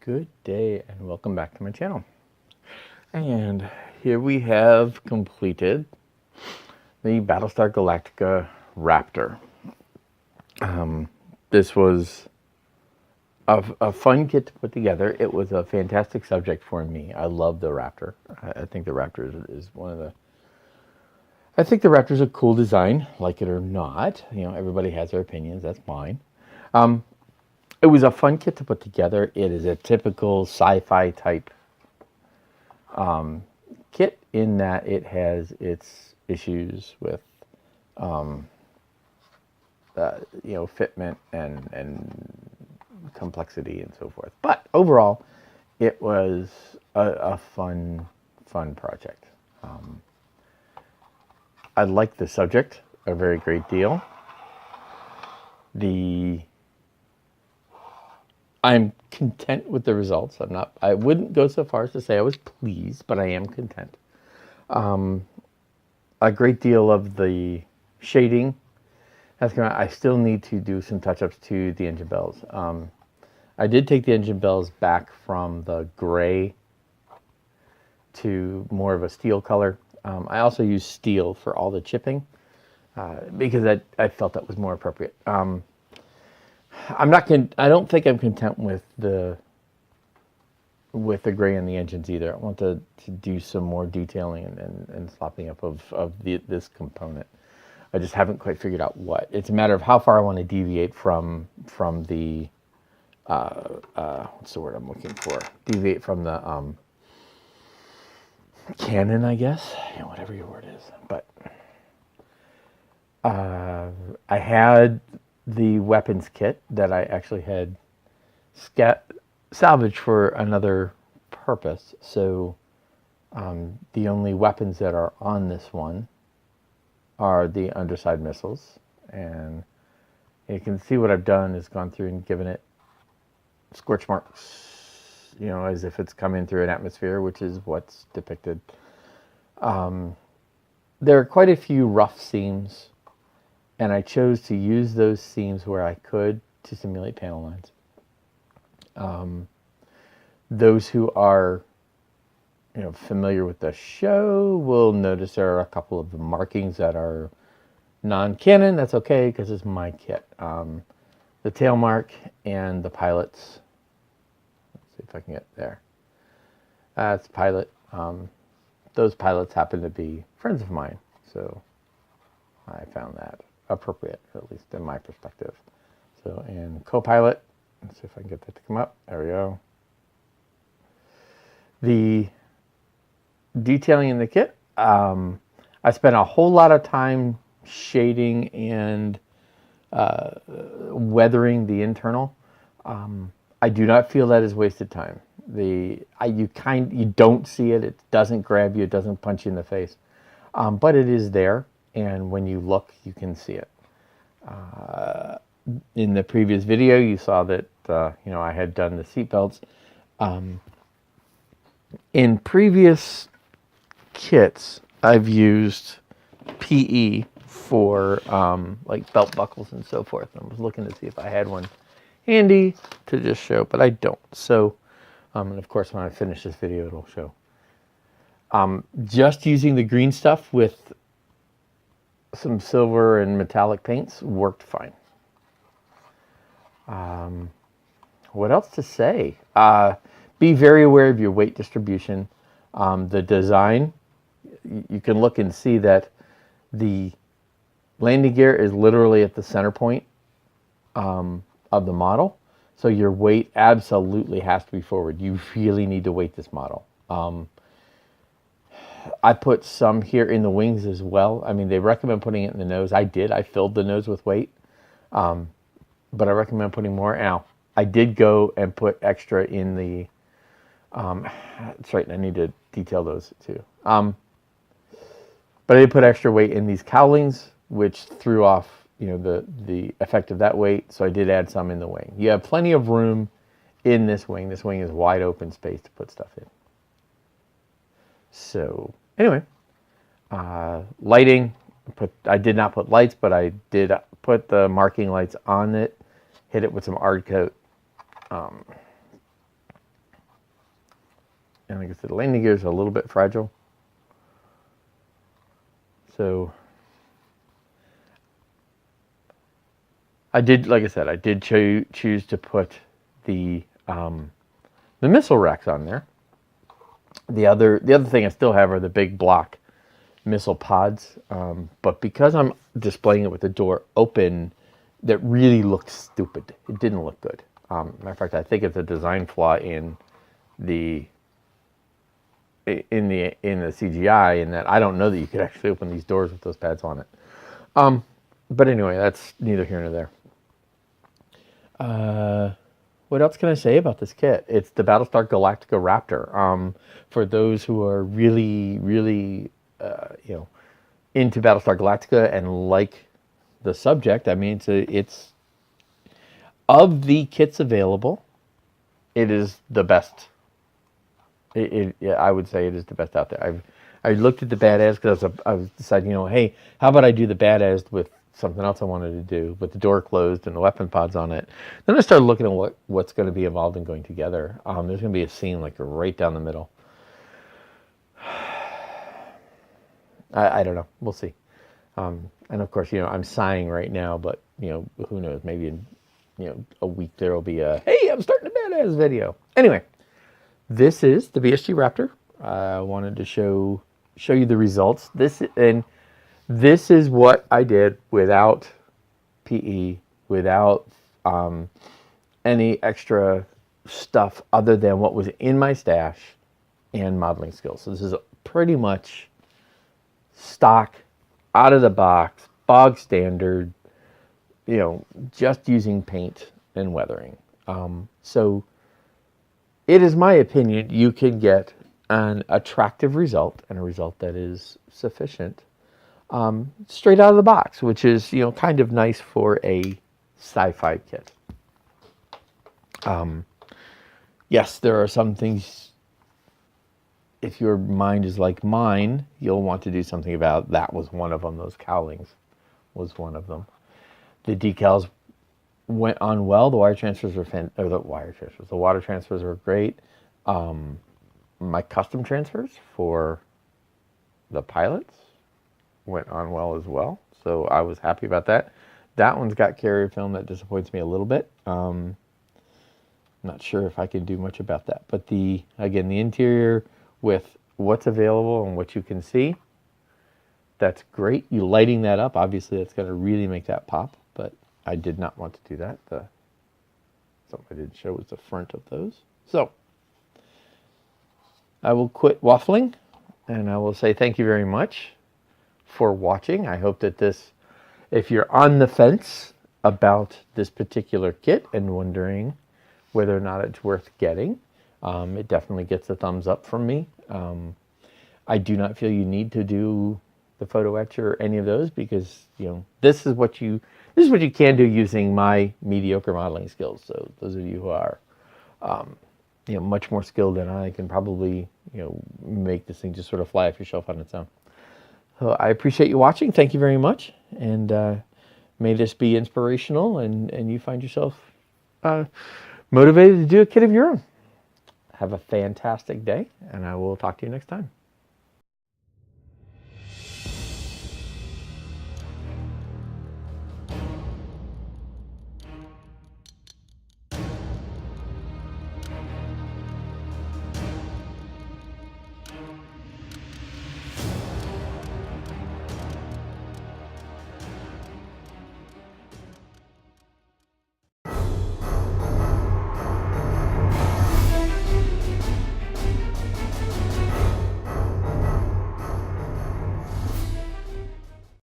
Good day and welcome back to my channel. And here we have completed the Battlestar Galactica Raptor. This was a fun kit to put together. It was a fantastic subject for me. I love the Raptor. I think the Raptor is one of the... I think the Raptor's a cool design, like it or not. You know, everybody has their opinions. That's fine. It was a fun kit to put together. It is a typical sci-fi type kit in that it has its issues with, fitment and complexity and so forth. But overall, it was a fun project. I like the subject a very great deal. I'm content with the results. I wouldn't go so far as to say I was pleased, but I am content. A great deal of the shading has come out. I still need to do some touch-ups to the engine bells. I did take the engine bells back from the gray to more of a steel color. I also used steel for all the chipping because I felt that was more appropriate. I don't think I'm content with the gray in the engines either. I want to do some more detailing and slopping up of this component. I just haven't quite figured out what. It's a matter of how far I want to deviate from the what's the word I'm looking for? Deviate from the canon, I guess. Whatever your word is. But I had the weapons kit that I actually had salvaged for another purpose. So the only weapons that are on this one are the underside missiles. And you can see what I've done is gone through and given it scorch marks, as if it's coming through an atmosphere, which is what's depicted. There are quite a few rough seams, and I chose to use those seams where I could to simulate panel lines. Those who are familiar with the show will notice there are a couple of the markings that are non-canon. That's okay because it's my kit. The tail mark and the pilots. Let's see if I can get there. That's pilot. Those pilots happen to be friends of mine, so I found that appropriate, or at least in my perspective. So, and co-pilot, let's see if I can get that to come up. There we go. The detailing in the kit, I spent a whole lot of time shading and weathering the internal. I do not feel that is wasted time. You don't see it. It doesn't grab you. It doesn't punch you in the face. But it is there, and when you look, you can see it. In the previous video, you saw that I had done the seat belts. In previous kits, I've used PE for like belt buckles and so forth. I was looking to see if I had one handy to just show, but I don't. So, and of course, when I finish this video, it'll show. Just using the green stuff with some silver and metallic paints worked fine. What else to say? Be very aware of your weight distribution. The design, you can look and see that the landing gear is literally at the center point of the model. So your weight absolutely has to be forward. You really need to weight this model. I put some here in the wings as well. I mean, they recommend putting it in the nose. I did. I filled the nose with weight. But I recommend putting more. Now, I did go and put extra in the... that's right, I need to detail those too. But I did put extra weight in these cowlings, which threw off, the effect of that weight. So I did add some in the wing. You have plenty of room in this wing. This wing is wide open space to put stuff in. So anyway, lighting. I did not put lights, but I did put the marking lights on it. Hit it with some art coat. And like I said, the landing gear is a little bit fragile. So I did, like I said, I did choose to put the missile racks on there. The other thing I still have are the big block missile pods, but because I'm displaying it with the door open, that really looked stupid. It didn't look good. Matter of fact, I think it's a design flaw in the CGI, in that I don't know that you could actually open these doors with those pads on it. But anyway, that's neither here nor there. What else can I say about this kit? It's the Battlestar Galactica Raptor. For those who are really, really, into Battlestar Galactica and like the subject, I mean, it's of the kits available, it is the best. I would say it is the best out there. I looked at the badass because I was deciding, hey, how about I do the badass with something else I wanted to do, with the door closed and the weapon pods on it. Then I started looking at what's going to be involved in going together. There's going to be a scene like right down the middle. I don't know. We'll see. And of course, I'm sighing right now, but who knows? Maybe in a week there will be a hey, I'm starting a badass video. Anyway, this is the BSG Raptor. I wanted to show you the results. This is what I did without PE, without any extra stuff other than what was in my stash and modeling skills. So this is pretty much stock, out of the box, bog standard, just using paint and weathering. So it is my opinion you can get an attractive result, and a result that is sufficient straight out of the box, which is kind of nice for a sci-fi kit. Yes, there are some things, if your mind is like mine, you'll want to do something about. That was one of them. Those cowlings was one of them. The decals went on well. The wire transfers were the water transfers were great. My custom transfers for the pilots went on well as well, so I was happy about that. That one's got carrier film that disappoints me a little bit. Not sure if I can do much about that, but the interior with what's available and what you can see, that's great. You lighting that up, obviously that's going to really make that pop, but I did not want to do that. Something I didn't show was the front of those. So I will quit waffling, and I will say thank you very much for watching. I hope that if you're on the fence about this particular kit and wondering whether or not it's worth getting, it definitely gets a thumbs up from me. I do not feel you need to do the Photoetch or any of those, because this is what you can do using my mediocre modeling skills. So those of you who are much more skilled than I can probably make this thing just sort of fly off your shelf on its own. So I appreciate you watching. Thank you very much, and may this be inspirational, and you find yourself motivated to do a kit of your own. Have a fantastic day, and I will talk to you next time.